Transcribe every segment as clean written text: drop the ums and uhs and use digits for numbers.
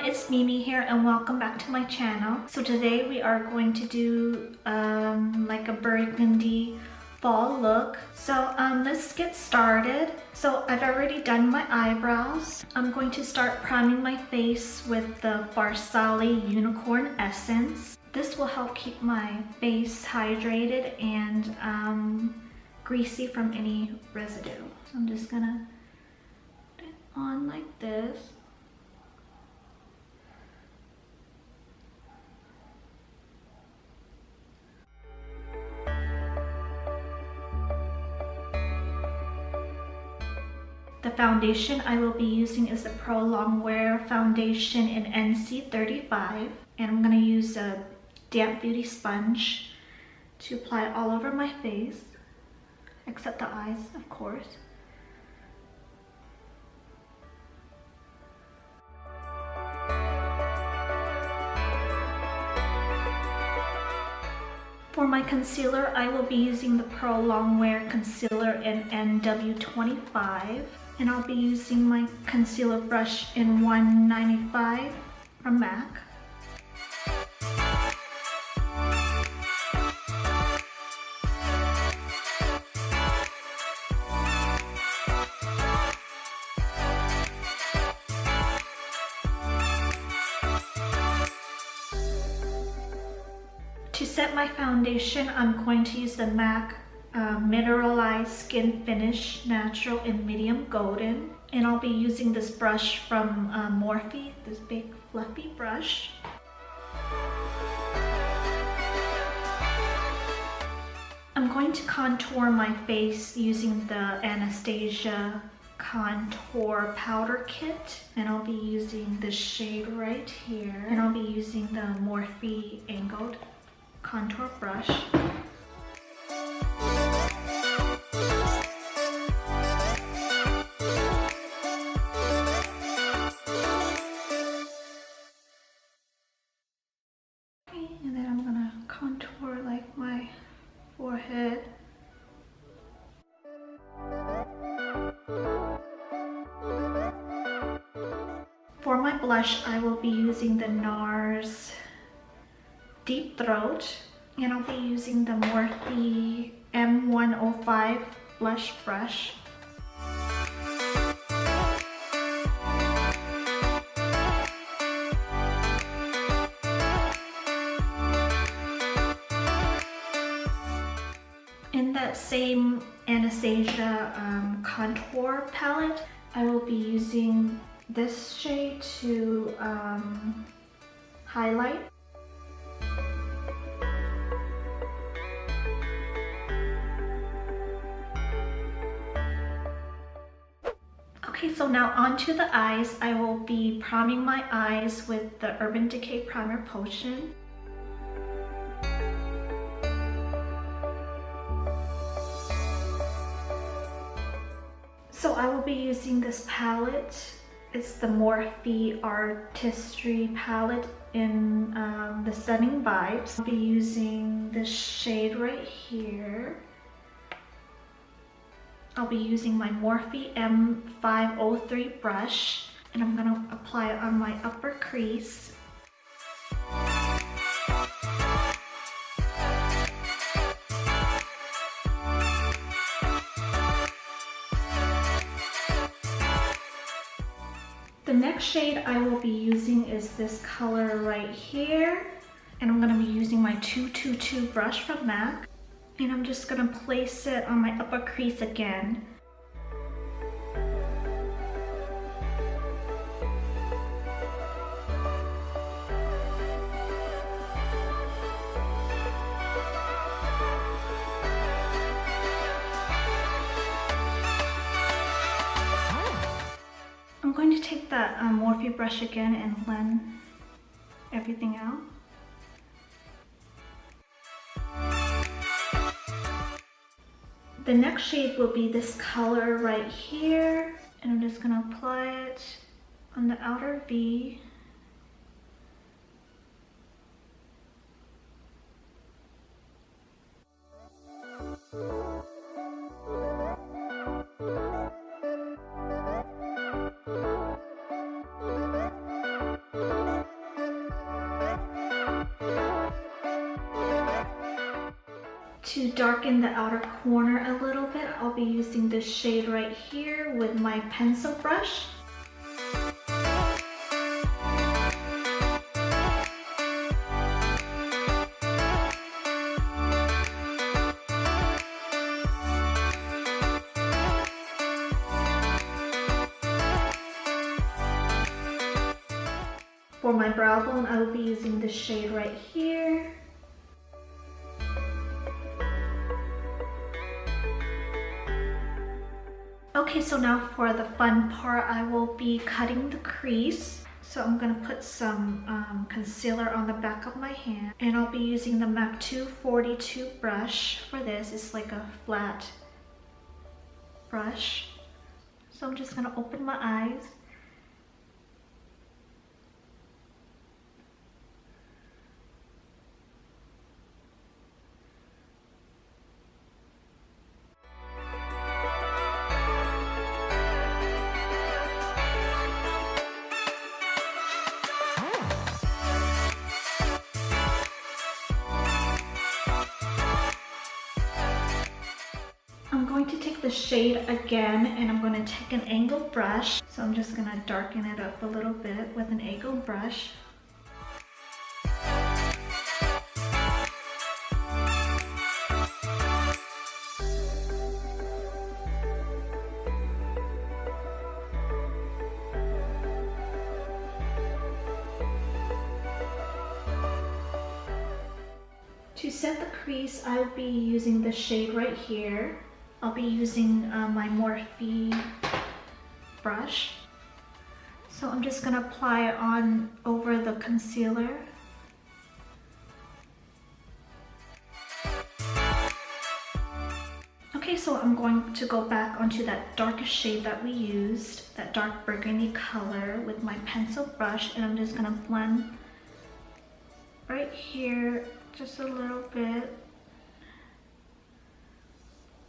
it's Mimi here and welcome back to my channel. So today we are going to do like a burgundy fall look. So let's get started. So I've already done my eyebrows. I'm going to start priming my face with the Farsali Unicorn Essence. This will help keep my face hydrated and greasy from any residue. So I'm just gonna put it on like this. The foundation I will be using is the ProLongwear foundation in NC35, and I'm going to use a damp beauty sponge to apply it all over my face, except the eyes, of course. For my concealer, I will be using the ProLongwear concealer in NW25. And I'll be using my concealer brush in 195 from MAC. To set my foundation, I'm going to use the MAC Mineralized SkinFinish Natural in Medium Golden. And I'll be using this brush from Morphe, this big fluffy brush. I'm going to contour my face using the Anastasia Contour Powder Kit. And I'll be using this shade right here. And I'll be using the Morphe Angled Contour Brush. And then I'm gonna contour like my forehead. For my blush, I will be using the NARS Deep Throat, and I'll be using the Morphe M105 blush brush. In that same Anastasia contour palette, I will be using this shade to highlight. Okay, so now onto the eyes. I will be priming my eyes with the Urban Decay Primer Potion. So I will be using this palette. It's the Morphe Artistry palette in the Stunning Vibes. I'll be using this shade right here. I'll be using my Morphe M503 brush, and I'm gonna apply it on my upper crease. The next shade I will be using is this color right here, and I'm gonna be using my 222 brush from MAC. And I'm just gonna place it on my upper crease again. I'm going to take that Morphe brush again and blend everything out. The next shade will be this color right here, and I'm just gonna apply it on the outer V. To darken the outer corner a little bit, I'll be using this shade right here with my pencil brush. For my brow bone, I will be using this shade right here. Okay, so now for the fun part, I will be cutting the crease. So I'm gonna put some concealer on the back of my hand, and I'll be using the MAC 242 brush for this. It's like a flat brush. So I'm just gonna open my eyes. I'm going to take the shade again, and I'm going to take an angle brush. So I'm just going to darken it up a little bit with an angle brush. To set the crease, I will be using the shade right here. I'll be using my Morphe brush. So I'm just gonna apply it on over the concealer. Okay, so I'm going to go back onto that darkest shade that we used, that dark burgundy color, with my pencil brush, and I'm just gonna blend right here just a little bit.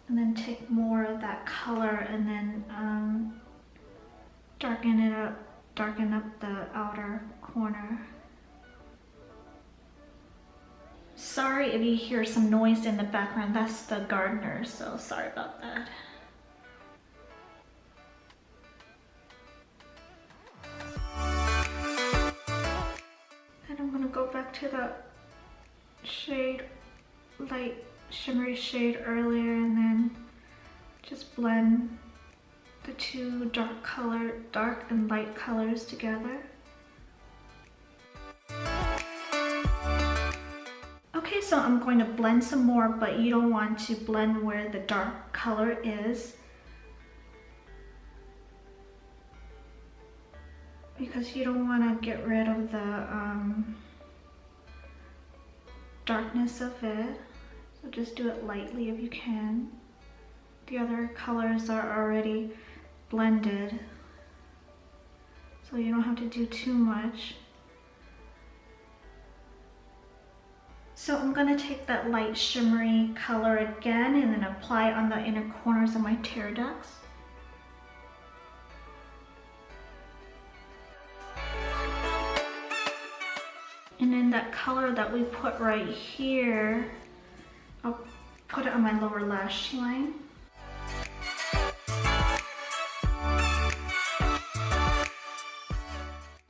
And then take more of that color and then darken it up, darken up the outer corner. Sorry if you hear some noise in the background, that's the gardener, so sorry about that. And I'm gonna go back to that shade, light shimmery shade earlier, and then just blend the two dark and light colors together. Okay, so I'm going to blend some more, but you don't want to blend where the dark color is, because you don't want to get rid of the darkness of it. So just do it lightly if you can. The other colors are already blended, so you don't have to do too much. So I'm gonna take that light shimmery color again and then apply it on the inner corners of my tear ducts. And then that color that we put right here, I'll put it on my lower lash line.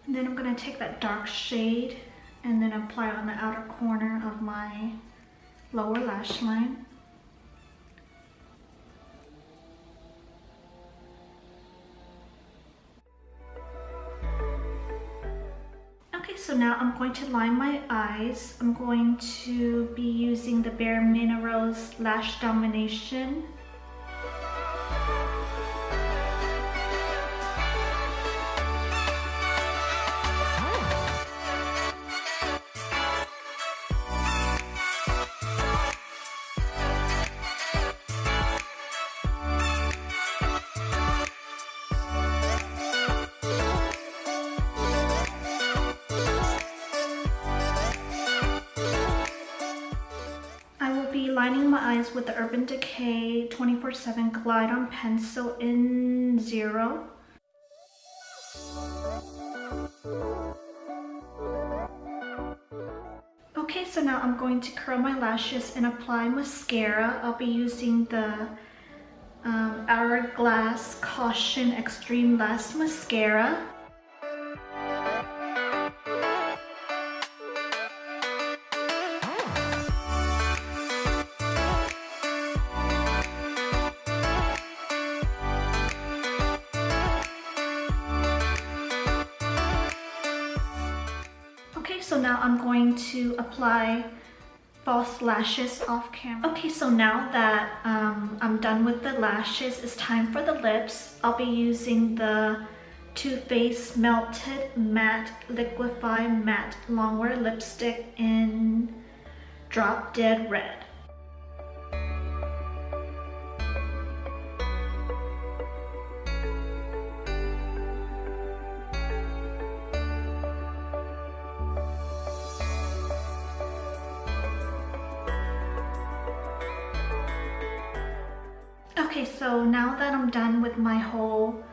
And then I'm going to take that dark shade and then apply it on the outer corner of my lower lash line. Okay, so now I'm going to line my eyes. I'm going to be using the BareMinerals Lash Domination. Lining my eyes with the Urban Decay 24/7 Glide On Pencil in 0. Okay, so so now I'm going to curl my lashes and apply mascara. I'll be using the Hourglass Caution Extreme Lash Mascara. Okay, so now I'm going to apply false lashes off camera. Okay, so now that I'm done with the lashes, it's time for the lips. I'll be using the Too Faced Melted Matte Liquified Matte Longwear Lipstick in Drop Dead Red. Okay, so now that I'm done with my whole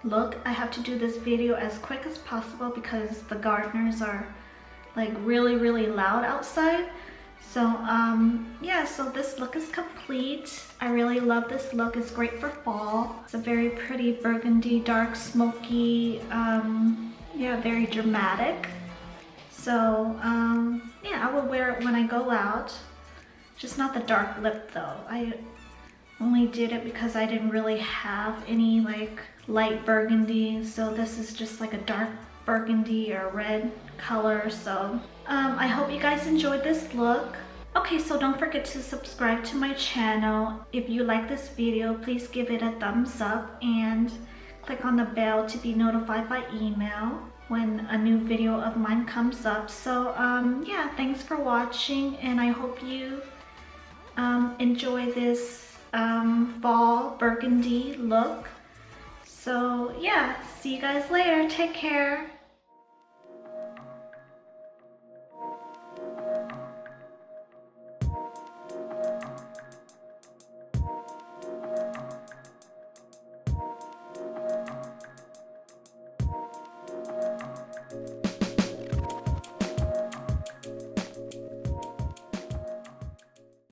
look, I have to do this video as quick as possible because the gardeners are like really loud outside. So yeah, so this look is complete. I really love this look. It's great for fall. It's a very pretty burgundy, dark, smoky, yeah, very dramatic. So yeah, I will wear it when I go out. Just not the dark lip though. I only did it because I didn't really have any like light burgundy, so this is just like a dark burgundy or red color. So I hope you guys enjoyed this look. Okay, so don't forget to subscribe to my channel. If you like this video, please give it a thumbs up and click on the bell to be notified by email when a new video of mine comes up. So yeah, thanks for watching, and I hope you enjoy this fall burgundy look. So yeah, see you guys later. Take care.